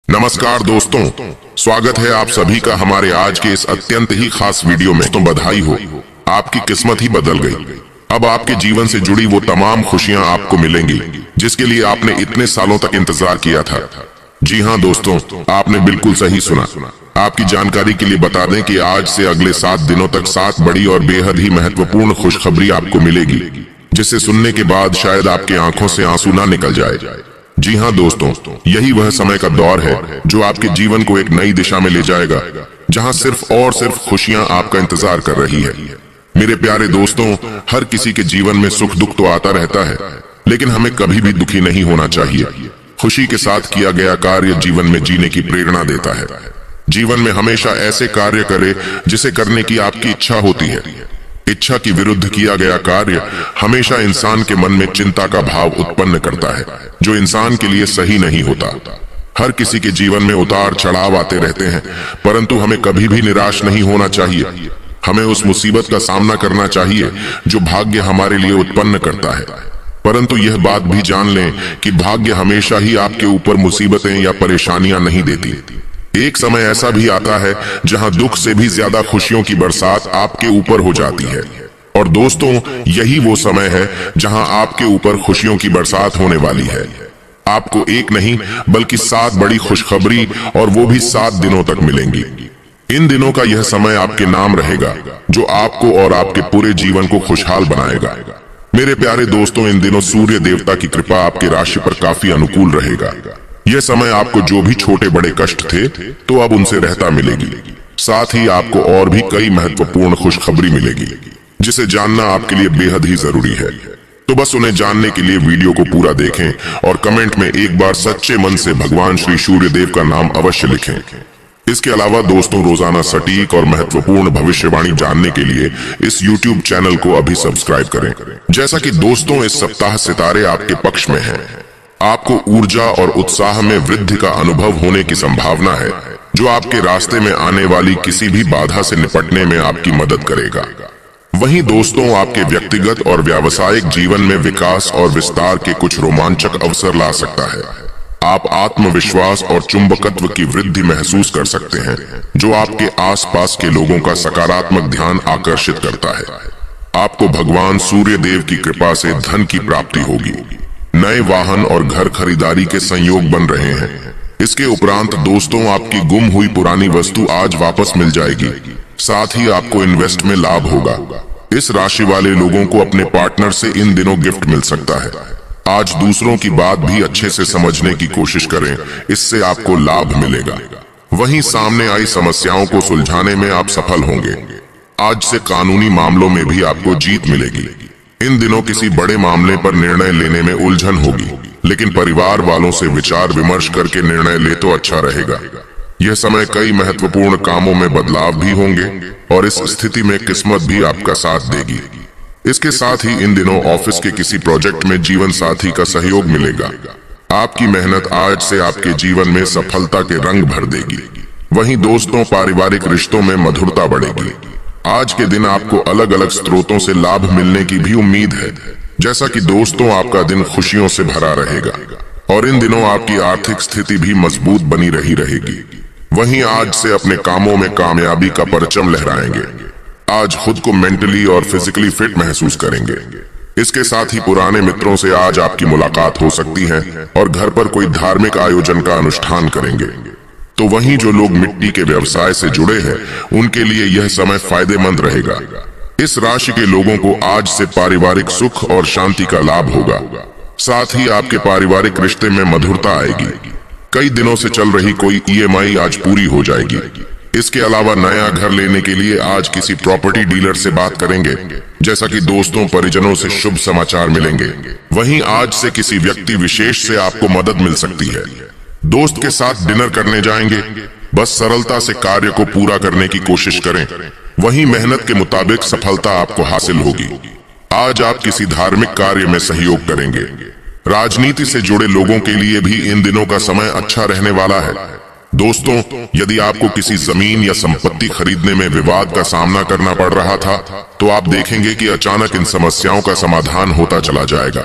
नमस्कार दोस्तों, स्वागत है आप सभी का हमारे आज के इस अत्यंत ही खास वीडियो में। तो बधाई हो, आपकी किस्मत ही बदल गई। अब आपके जीवन से जुड़ी वो तमाम खुशियां आपको मिलेंगी जिसके लिए आपने इतने सालों तक इंतजार किया था। जी हाँ दोस्तों, आपने बिल्कुल सही सुना। आपकी जानकारी के लिए बता दें कि आज से अगले 7 दिनों तक 7 बड़ी और बेहद ही महत्वपूर्ण खुशखबरी आपको मिलेगी, जिसे सुनने के बाद शायद आपके आंखों से आंसू ना निकल जाए। जी हाँ दोस्तों, यही वह समय का दौर है जो आपके जीवन को एक नई दिशा में ले जाएगा, जहाँ सिर्फ और सिर्फ खुशियाँ आपका इंतजार कर रही है। मेरे प्यारे दोस्तों, हर किसी के जीवन में सुख दुख तो आता रहता है, लेकिन हमें कभी भी दुखी नहीं होना चाहिए। खुशी के साथ किया गया कार्य जीवन में जीने की प्रेरणा देता है। जीवन में हमेशा ऐसे कार्य करें जिसे करने की आपकी इच्छा होती है। इच्छा की विरुद्ध किया गया कार्य हमेशा इंसान के मन में चिंता का भाव उत्पन्न करता है, जो इंसान के लिए सही नहीं होता। हर किसी के जीवन में उतार चढ़ाव आते रहते हैं, परंतु हमें कभी भी निराश नहीं होना चाहिए। हमें उस मुसीबत का सामना करना चाहिए जो भाग्य हमारे लिए उत्पन्न करता है, परंतु यह बात भी जान लें कि भाग्य हमेशा ही आपके ऊपर मुसीबतें या परेशानियां नहीं देती। एक समय ऐसा भी आता है जहां दुख से भी ज्यादा खुशियों की बरसात आपके ऊपर हो जाती है। और दोस्तों, यही वो समय है जहां आपके ऊपर खुशियों की बरसात होने वाली है। आपको एक नहीं बल्कि 7 बड़ी खुशखबरी, और वो भी 7 दिनों तक मिलेंगी। इन दिनों का यह समय आपके नाम रहेगा, जो आपको और आपके पूरे जीवन को खुशहाल बनाएगा। मेरे प्यारे दोस्तों, इन दिनों सूर्य देवता की कृपा आपकी राशि पर काफी अनुकूल रहेगा। यह समय आपको जो भी छोटे बड़े कष्ट थे तो अब उनसे रहता मिलेगी। साथ ही आपको और भी कई महत्वपूर्ण खुशखबरी मिलेगी, जिसे जानना आपके लिए बेहद ही जरूरी है। तो बस उन्हें जानने के लिए वीडियो को पूरा देखें और कमेंट में एक बार सच्चे मन से भगवान श्री सूर्य देव का नाम अवश्य लिखें। इसके अलावा दोस्तों, रोजाना सटीक और महत्वपूर्ण भविष्यवाणी जानने के लिए इस YouTube चैनल को अभी सब्सक्राइब करें। जैसा कि दोस्तों, इस सप्ताह सितारे आपके पक्ष में हैं। आपको ऊर्जा और उत्साह में वृद्धि का अनुभव होने की संभावना है, जो आपके रास्ते में आने वाली किसी भी बाधा से निपटने में आपकी मदद करेगा। वहीं दोस्तों, आपके व्यक्तिगत और व्यावसायिक जीवन में विकास और विस्तार के कुछ रोमांचक अवसर ला सकता है। आप आत्मविश्वास और चुंबकत्व की वृद्धि महसूस कर सकते हैं, जो आपके आसपास के लोगों का सकारात्मक ध्यान आकर्षित करता है। आपको भगवान सूर्य देव की कृपा से धन की प्राप्ति होगी। नए वाहन और घर खरीदारी के संयोग बन रहे हैं। इसके उपरांत दोस्तों, आपकी गुम हुई पुरानी वस्तु आज वापस मिल जाएगी। साथ ही आपको इन्वेस्ट में लाभ होगा। इस राशि वाले लोगों को अपने पार्टनर से इन दिनों गिफ्ट मिल सकता है। आज दूसरों की बात भी अच्छे से समझने की कोशिश करें, इससे आपको लाभ मिलेगा। वहीं सामने आई समस्याओं को सुलझाने में आप सफल होंगे। आज से कानूनी मामलों में भी आपको जीत मिलेगी। इन दिनों किसी बड़े मामले पर निर्णय लेने में उलझन होगी, लेकिन परिवार वालों से विचार विमर्श करके निर्णय ले तो अच्छा रहेगा। यह समय कई महत्वपूर्ण कामों में बदलाव भी होंगे, और इस स्थिति में किस्मत भी आपका साथ देगी। इसके साथ ही इन दिनों ऑफिस के किसी प्रोजेक्ट में जीवन साथी का सहयोग मिलेगा। आपकी मेहनत आज से आपके जीवन में सफलता के रंग भर देगी। वहीं दोस्तों, पारिवारिक रिश्तों में मधुरता बढ़ेगी। आज के दिन आपको अलग अलग स्रोतों से लाभ मिलने की भी उम्मीद है। जैसा कि दोस्तों, आपका दिन खुशियों से भरा रहेगा, और इन दिनों आपकी आर्थिक स्थिति भी मजबूत बनी रहेगी। वहीं आज से अपने कामों में कामयाबी का परचम लहराएंगे। आज खुद को मेंटली और फिजिकली फिट महसूस करेंगे। इसके साथ ही पुराने मित्रों से आज आपकी मुलाकात हो सकती है, और घर पर कोई धार्मिक आयोजन का अनुष्ठान करेंगे। तो वहीं जो लोग मिट्टी के व्यवसाय से जुड़े हैं, उनके लिए यह समय फायदेमंद रहेगा। इस राशि के लोगों को आज से पारिवारिक सुख और शांति का लाभ होगा। साथ ही आपके पारिवारिक रिश्ते में मधुरता आएगी। कई दिनों से चल रही कोई EMI आज पूरी हो जाएगी। इसके अलावा नया घर लेने के लिए आज किसी प्रॉपर्टी डीलर से बात करेंगे। जैसा कि दोस्तों, परिजनों से शुभ समाचार मिलेंगे। वहीं आज से किसी व्यक्ति विशेष से आपको मदद मिल सकती है। दोस्त के साथ डिनर करने जाएंगे। बस सरलता से कार्य को पूरा करने की कोशिश करें। वहीं मेहनत के मुताबिक सफलता आपको हासिल होगी। आज आप किसी धार्मिक कार्य में सहयोग करेंगे। राजनीति से जुड़े लोगों के लिए भी इन दिनों का समय अच्छा रहने वाला है। दोस्तों, यदि आपको किसी जमीन या संपत्ति खरीदने में विवाद का सामना करना पड़ रहा था, तो आप देखेंगे कि अचानक इन समस्याओं का समाधान होता चला जाएगा।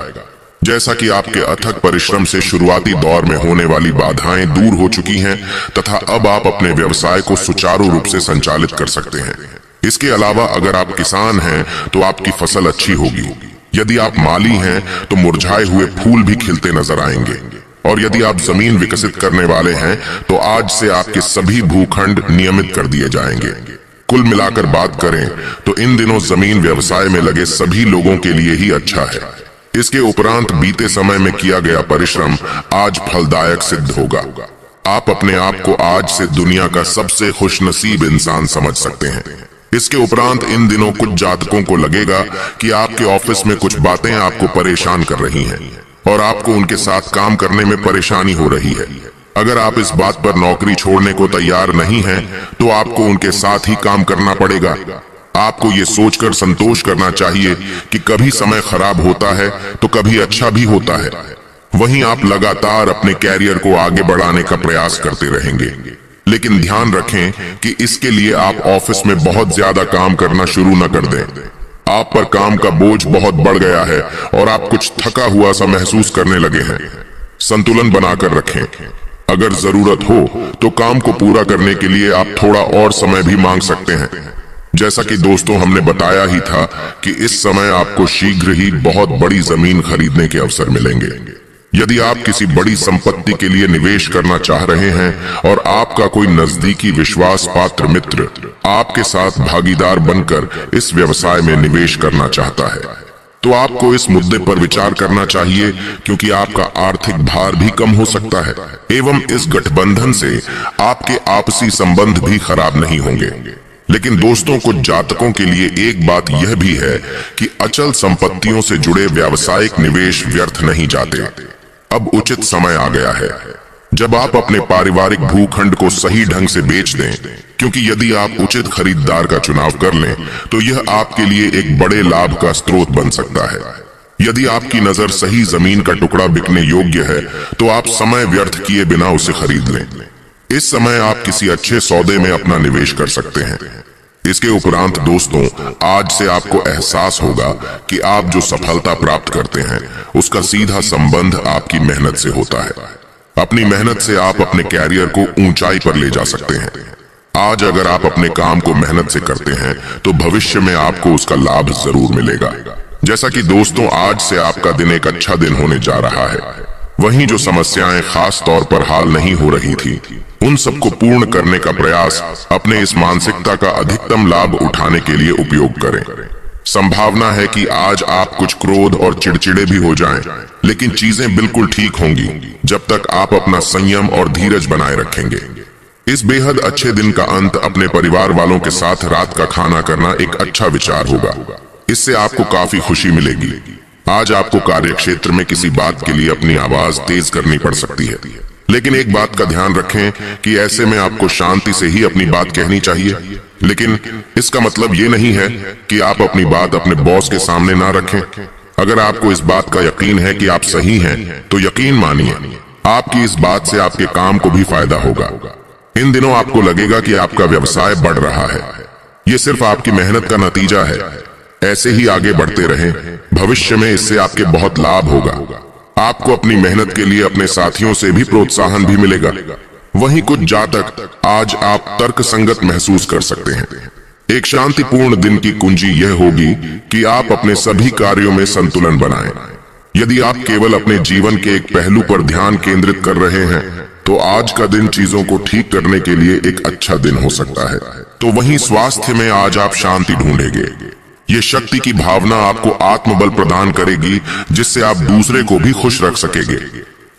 जैसा कि आपके अथक परिश्रम से शुरुआती दौर में होने वाली बाधाएं दूर हो चुकी हैं तथा अब आप अपने व्यवसाय को सुचारू रूप से संचालित कर सकते हैं। इसके अलावा अगर आप किसान हैं तो आपकी फसल अच्छी होगी। यदि आप माली हैं तो मुरझाए हुए फूल भी खिलते नजर आएंगे। और यदि आप जमीन विकसित करने वाले हैं तो आज से आपके सभी भूखंड नियमित कर दिए जाएंगे। कुल मिलाकर बात करें तो इन दिनों जमीन व्यवसाय में लगे सभी लोगों के लिए ही अच्छा है। इसके उपरांत बीते समय में किया गया परिश्रम आज फलदायक सिद्ध होगा। आप अपने आप को आज से दुनिया का सबसे खुशनसीब इंसान समझ सकते हैं। इसके उपरांत इन दिनों कुछ जातकों को लगेगा कि आपके ऑफिस में कुछ बातें आपको परेशान कर रही हैं और आपको उनके साथ काम करने में परेशानी हो रही है। अगर आप इस बात पर नौकरी छोड़ने को तैयार नहीं हैं, तो आपको उनके साथ ही काम करना पड़ेगा। आपको ये सोचकर संतोष करना चाहिए कि कभी समय खराब होता है तो कभी अच्छा भी होता है। वहीं आप लगातार अपने कैरियर को आगे बढ़ाने का प्रयास करते रहेंगे, लेकिन ध्यान रखें कि इसके लिए आप ऑफिस में बहुत ज्यादा काम करना शुरू न कर दें। आप पर काम का बोझ बहुत बढ़ गया है और आप कुछ थका हुआ सा महसूस करने लगे हैं। संतुलन बनाकर रखें। अगर जरूरत हो तो काम को पूरा करने के लिए आप थोड़ा और समय भी मांग सकते हैं। जैसा कि दोस्तों हमने बताया ही था कि इस समय आपको शीघ्र ही बहुत बड़ी जमीन खरीदने के अवसर मिलेंगे। यदि आप किसी बड़ी संपत्ति के लिए निवेश करना चाह रहे हैं और आपका कोई नजदीकी विश्वास पात्र मित्र आपके साथ भागीदार बनकर इस व्यवसाय में निवेश करना चाहता है, तो आपको इस मुद्दे पर विचार करना चाहिए, क्योंकि आपका आर्थिक भार भी कम हो सकता है एवं इस गठबंधन से आपके आपसी संबंध भी खराब नहीं होंगे। लेकिन दोस्तों, कुछ जातकों के लिए एक बात यह भी है कि अचल संपत्तियों से जुड़े व्यावसायिक निवेश व्यर्थ नहीं जाते। अब उचित समय आ गया है जब आप अपने पारिवारिक भूखंड को सही ढंग से बेच दें, क्योंकि यदि आप उचित खरीदार का चुनाव कर लें तो यह आपके लिए एक बड़े लाभ का स्रोत बन सकता है। यदि आपकी नजर सही जमीन का टुकड़ा बिकने योग्य है तो आप समय व्यर्थ किए बिना उसे खरीद लें। इस समय आप किसी अच्छे सौदे में अपना निवेश कर सकते हैं। इसके उपरांत दोस्तों, आज से आपको एहसास होगा कि आप जो सफलता प्राप्त करते हैं उसका सीधा संबंध आपकी मेहनत से होता है। अपनी मेहनत से आप अपने कैरियर को ऊंचाई पर ले जा सकते हैं। आज अगर आप अपने काम को मेहनत से करते हैं तो भविष्य में आपको उसका लाभ जरूर मिलेगा। जैसा कि दोस्तों, आज से आपका दिन एक अच्छा दिन होने जा रहा है। वहीं जो समस्याएं खास तौर पर हाल नहीं हो रही थी, उन सबको पूर्ण करने का प्रयास अपने इस मानसिकता का अधिकतम लाभ उठाने के लिए उपयोग करें। संभावना है कि आज आप कुछ क्रोध और चिड़चिड़े भी हो जाएं, लेकिन चीजें बिल्कुल ठीक होंगी जब तक आप अपना संयम और धीरज बनाए रखेंगे। इस बेहद अच्छे दिन का अंत अपने परिवार वालों के साथ रात का खाना करना एक अच्छा विचार होगा। इससे आपको काफी खुशी मिलेगी। आज आपको कार्यक्षेत्र में किसी बात के लिए अपनी आवाज तेज करनी पड़ सकती है, लेकिन एक बात का ध्यान रखें कि ऐसे में आपको शांति से ही अपनी बात कहनी चाहिए। लेकिन इसका मतलब ये नहीं है कि आप अपनी बात अपने बॉस के सामने ना रखें। अगर आपको इस बात का यकीन है कि आप सही हैं, तो यकीन मानिए आपकी इस बात से आपके काम को भी फायदा होगा। इन दिनों आपको लगेगा कि आपका व्यवसाय बढ़ रहा है। ये सिर्फ आपकी मेहनत का नतीजा है। ऐसे ही आगे बढ़ते रहें, भविष्य में इससे आपके बहुत लाभ होगा। आपको अपनी मेहनत के लिए अपने साथियों से भी प्रोत्साहन भी मिलेगा। वहीं कुछ जातक आज आप तर्क संगत महसूस कर सकते हैं। एक शांतिपूर्ण दिन की कुंजी यह होगी कि आप अपने सभी कार्यों में संतुलन बनाएं। यदि आप केवल अपने जीवन के एक पहलू पर ध्यान केंद्रित कर रहे हैं तो आज का दिन चीजों को ठीक करने के लिए एक अच्छा दिन हो सकता है। तो वहीं स्वास्थ्य में आज आप शांति ढूंढेंगे। ये शक्ति की भावना आपको आत्मबल प्रदान करेगी, जिससे आप दूसरे को भी खुश रख सकेंगे।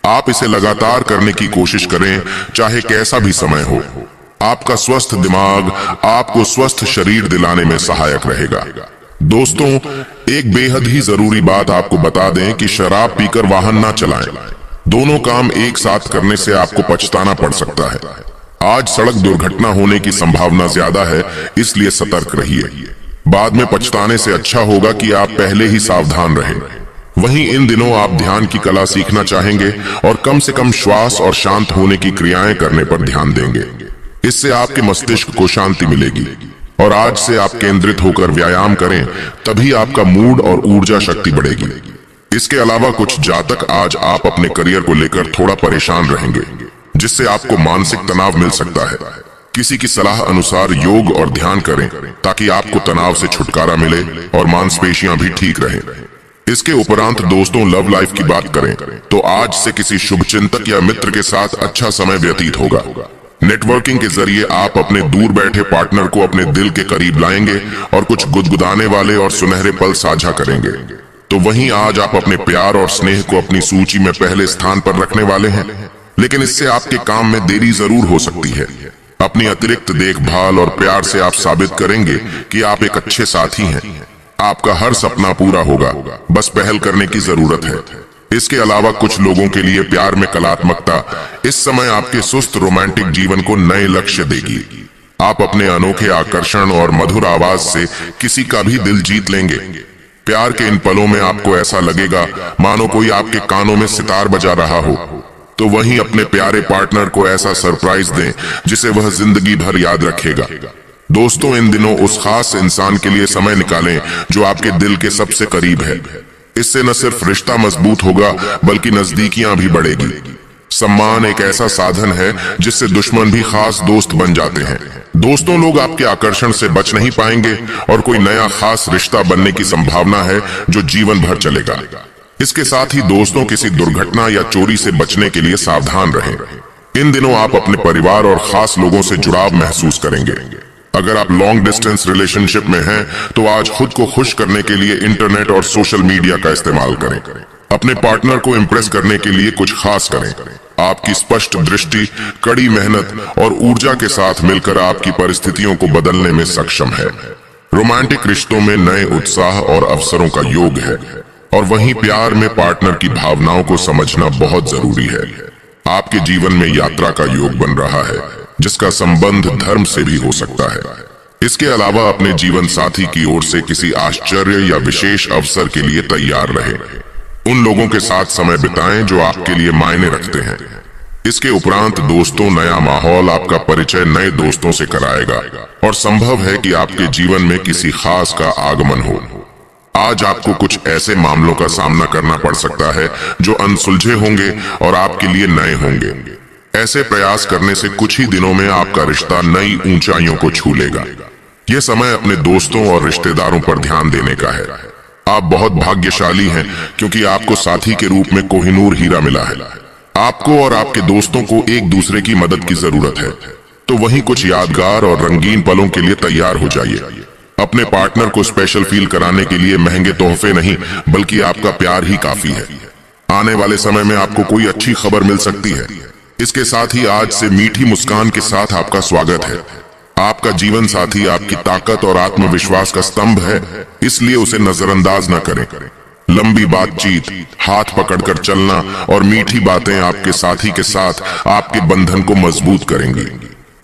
आप इसे लगातार करने की कोशिश करें, चाहे कैसा भी समय हो। आपका स्वस्थ दिमाग आपको स्वस्थ शरीर दिलाने में सहायक रहेगा। दोस्तों, एक बेहद ही जरूरी बात आपको बता दें कि शराब पीकर वाहन ना चलाएं। दोनों काम एक साथ करने से आपको पछताना पड़ सकता है। आज सड़क दुर्घटना होने की संभावना ज्यादा है, इसलिए सतर्क रहिए। बाद में पछताने से अच्छा होगा कि आप पहले ही सावधान रहें। वहीं इन दिनों आप ध्यान की कला सीखना चाहेंगे और कम से कम श्वास और शांत होने की क्रियाएं करने पर ध्यान देंगे। इससे आपके मस्तिष्क को शांति मिलेगी। और आज से आप केंद्रित होकर व्यायाम करें, तभी आपका मूड और ऊर्जा शक्ति बढ़ेगी। इसके अलावा कुछ जातक आज आप अपने करियर को लेकर थोड़ा परेशान रहेंगे, जिससे आपको मानसिक तनाव मिल सकता है। किसी की सलाह अनुसार योग और ध्यान करें ताकि आपको तनाव से छुटकारा मिले और मांसपेशियां भी ठीक रहें। इसके उपरांत दोस्तों, लव लाइफ की बात करें तो आज से किसी शुभचिंतक या मित्र के साथ अच्छा समय व्यतीत होगा। नेटवर्किंग के जरिए आप अपने दूर बैठे पार्टनर को अपने दिल के करीब लाएंगे और कुछ गुदगुदाने वाले और सुनहरे पल साझा करेंगे। तो वहीं आज आप अपने प्यार और स्नेह को अपनी सूची में पहले स्थान पर रखने वाले हैं, लेकिन इससे आपके काम में देरी जरूर हो सकती है। अपनी अतिरिक्त देखभाल और प्यार से आप साबित करेंगे कि आप एक अच्छे साथी हैं। आपका हर सपना पूरा होगा, बस पहल करने की जरूरत है। इसके अलावा कुछ लोगों के लिए प्यार में कलात्मकता इस समय आपके सुस्त रोमांटिक जीवन को नए लक्ष्य देगी। आप अपने अनोखे आकर्षण और मधुर आवाज से किसी का भी दिल जीत लेंगे। प्यार के इन पलों में आपको ऐसा लगेगा मानो कोई आपके कानों में सितार बजा रहा हो। तो वहीं अपने प्यारे पार्टनर को ऐसा सरप्राइज दें जिसे वह जिंदगी भर याद रखेगा। दोस्तों, इन दिनों उस खास इंसान के लिए समय निकालें जो आपके दिल के सबसे करीब है। इससे न सिर्फ रिश्ता मजबूत होगा बल्कि नजदीकियां भी बढ़ेगी। सम्मान एक ऐसा साधन है जिससे दुश्मन भी खास दोस्त बन जाते हैं। दोस्तों, लोग आपके आकर्षण से बच नहीं पाएंगे और कोई नया खास रिश्ता बनने की संभावना है जो जीवन भर चलेगा। इसके साथ ही दोस्तों, किसी दुर्घटना या चोरी से बचने के लिए सावधान रहें। इन दिनों आप अपने परिवार और खास लोगों से जुड़ाव महसूस करेंगे। अगर आप लॉन्ग डिस्टेंस रिलेशनशिप में हैं तो आज खुद को खुश करने के लिए इंटरनेट और सोशल मीडिया का इस्तेमाल करें। अपने पार्टनर को इम्प्रेस करने के लिए कुछ खास करें। आपकी स्पष्ट दृष्टि, कड़ी मेहनत और ऊर्जा के साथ मिलकर आपकी परिस्थितियों को बदलने में सक्षम है। रोमांटिक रिश्तों में नए उत्साह और अवसरों का योग है और वहीं प्यार में पार्टनर की भावनाओं को समझना बहुत जरूरी है। आपके जीवन में यात्रा का योग बन रहा है जिसका संबंध धर्म से भी हो सकता है। इसके अलावा अपने जीवन साथी की ओर से किसी आश्चर्य या विशेष अवसर के लिए तैयार रहें। उन लोगों के साथ समय बिताएं जो आपके लिए मायने रखते हैं। इसके उपरांत दोस्तों, नया माहौल आपका परिचय नए दोस्तों से कराएगा और संभव है कि आपके जीवन में किसी खास का आगमन हो। आज आपको कुछ ऐसे मामलों का सामना करना पड़ सकता है जो अनसुलझे होंगे और आपके लिए नए होंगे। ऐसे प्रयास करने से कुछ ही दिनों में आपका रिश्ता नई ऊंचाइयों को छू लेगा। यह समय अपने दोस्तों और रिश्तेदारों पर ध्यान देने का है। आप बहुत भाग्यशाली हैं क्योंकि आपको साथी के रूप में कोहिनूर हीरा मिला है। आपको और आपके दोस्तों को एक दूसरे की मदद की जरूरत है। तो वहीं कुछ यादगार और रंगीन पलों के लिए तैयार हो जाइए। अपने पार्टनर को स्पेशल फील कराने के लिए महंगे तोहफे नहीं बल्कि आपका प्यार ही काफी है। आने वाले समय में आपको कोई अच्छी खबर मिल सकती है। इसके साथ ही आज से मीठी मुस्कान के साथ आपका स्वागत है। आपका जीवन साथी आपकी ताकत और आत्मविश्वास का स्तंभ है, इसलिए उसे नजरअंदाज न करें। लंबी बातचीत, हाथ पकड़कर चलना और मीठी बातें आपके साथी के साथ आपके बंधन को मजबूत करेंगी।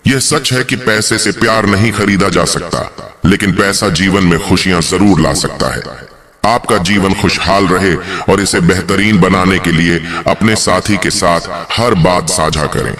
यह सच है कि पैसे से प्यार नहीं खरीदा जा सकता, लेकिन पैसा जीवन में खुशियां जरूर ला सकता है। आपका जीवन खुशहाल रहे और इसे बेहतरीन बनाने के लिए अपने साथी के साथ हर बात साझा करें।